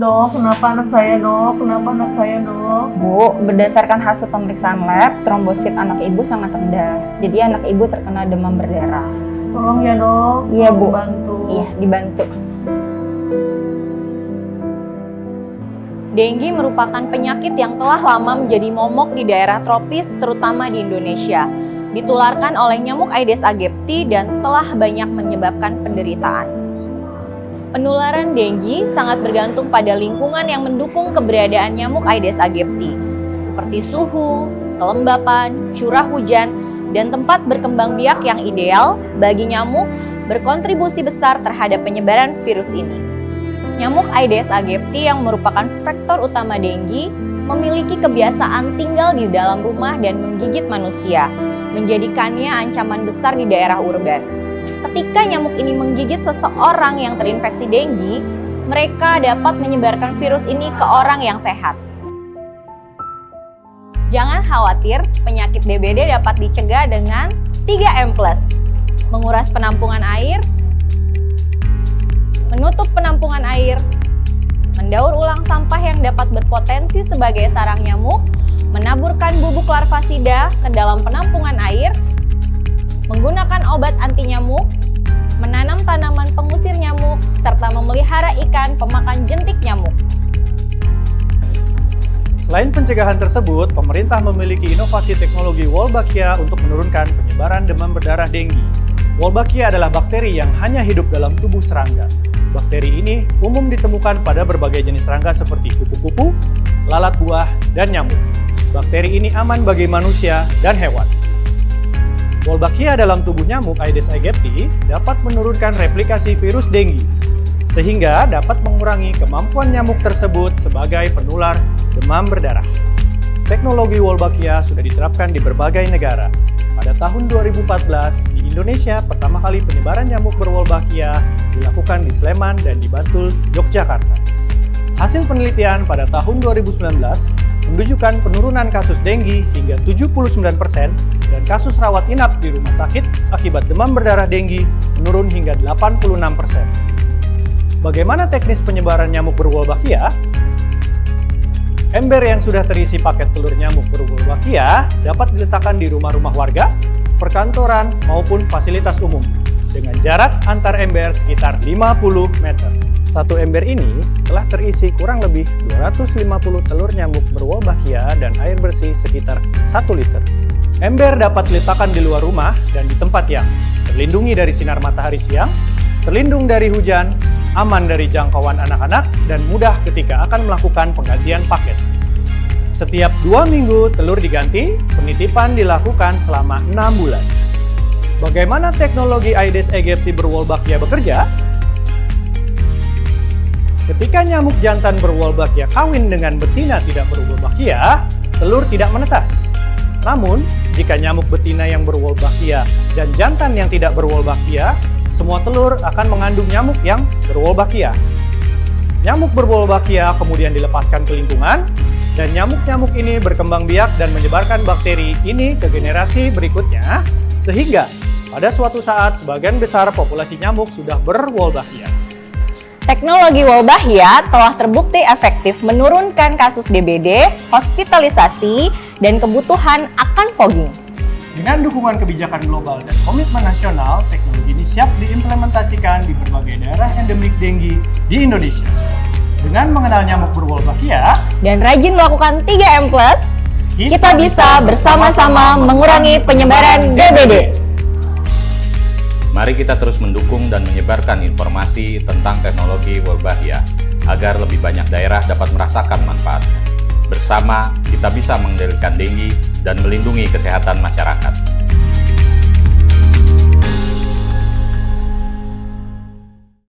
Dok, kenapa anak saya, Dok? Kenapa anak saya, Dok? Bu, berdasarkan hasil pemeriksaan lab, trombosit anak ibu sangat rendah. Jadi anak ibu terkena demam berdarah. Tolong ya, Dok. Iya, Bu. Bantu. Iya, dibantu. Dengue merupakan penyakit yang telah lama menjadi momok di daerah tropis, terutama di Indonesia. Ditularkan oleh nyamuk Aedes aegypti dan telah banyak menyebabkan penderitaan. Penularan dengue sangat bergantung pada lingkungan yang mendukung keberadaan nyamuk Aedes aegypti, seperti suhu, kelembapan, curah hujan, dan tempat berkembang biak yang ideal bagi nyamuk berkontribusi besar terhadap penyebaran virus ini. Nyamuk Aedes aegypti yang merupakan faktor utama dengue memiliki kebiasaan tinggal di dalam rumah dan menggigit manusia, menjadikannya ancaman besar di daerah urban. Ketika nyamuk ini menggigit seseorang yang terinfeksi dengue, mereka dapat menyebarkan virus ini ke orang yang sehat. Jangan khawatir, penyakit DBD dapat dicegah dengan 3M+. Menguras penampungan air, menutup penampungan air, mendaur ulang sampah yang dapat berpotensi sebagai sarang nyamuk, menaburkan bubuk larvasida ke dalam penampungan air, menggunakan obat anti nyamuk, menanam tanaman pengusir nyamuk, serta memelihara ikan pemakan jentik nyamuk. Selain pencegahan tersebut, pemerintah memiliki inovasi teknologi Wolbachia untuk menurunkan penyebaran demam berdarah dengue. Wolbachia adalah bakteri yang hanya hidup dalam tubuh serangga. Bakteri ini umum ditemukan pada berbagai jenis serangga seperti kupu-kupu, lalat buah, dan nyamuk. Bakteri ini aman bagi manusia dan hewan. Wolbachia dalam tubuh nyamuk Aedes aegypti dapat menurunkan replikasi virus dengue, sehingga dapat mengurangi kemampuan nyamuk tersebut sebagai penular demam berdarah. Teknologi Wolbachia sudah diterapkan di berbagai negara. Pada tahun 2014, di Indonesia pertama kali penyebaran nyamuk berwolbachia dilakukan di Sleman dan di Bantul, Yogyakarta. Hasil penelitian pada tahun 2019 menunjukkan penurunan kasus dengue hingga 79% dan kasus rawat inap di rumah sakit akibat demam berdarah dengue menurun hingga 86%. Bagaimana teknis penyebaran nyamuk berwolbachia? Ember yang sudah terisi paket telur nyamuk berwolbachia dapat diletakkan di rumah-rumah warga, perkantoran, maupun fasilitas umum dengan jarak antar ember sekitar 50 meter. Satu ember ini telah terisi kurang lebih 250 telur nyamuk berwolbachia dan air bersih sekitar 1 liter. Ember dapat diletakkan di luar rumah dan di tempat yang terlindungi dari sinar matahari siang, terlindung dari hujan, aman dari jangkauan anak-anak, dan mudah ketika akan melakukan penggantian paket. Setiap 2 minggu telur diganti, penitipan dilakukan selama 6 bulan. Bagaimana teknologi Aedes aegypti berwolbachia bekerja? Ketika nyamuk jantan berwolbachia kawin dengan betina tidak berwolbachia, telur tidak menetas. Namun, jika nyamuk betina yang berwolbachia dan jantan yang tidak berwolbachia, semua telur akan mengandung nyamuk yang berwolbachia. Nyamuk berwolbachia kemudian dilepaskan ke lingkungan, dan nyamuk-nyamuk ini berkembang biak dan menyebarkan bakteri ini ke generasi berikutnya, sehingga pada suatu saat sebagian besar populasi nyamuk sudah berwolbachia. Teknologi Wolbachia telah terbukti efektif menurunkan kasus DBD, hospitalisasi, dan kebutuhan akan fogging. Dengan dukungan kebijakan global dan komitmen nasional, teknologi ini siap diimplementasikan di berbagai daerah endemik dengue di Indonesia. Dengan mengenal nyamuk berwolbachia Dan rajin melakukan 3M+, kita bisa bersama-sama mengurangi penyebaran DBD. Mari kita terus mendukung dan menyebarkan informasi tentang teknologi Wolbachia agar lebih banyak daerah dapat merasakan manfaatnya. Bersama, kita bisa mengendalikan dengue dan melindungi kesehatan masyarakat.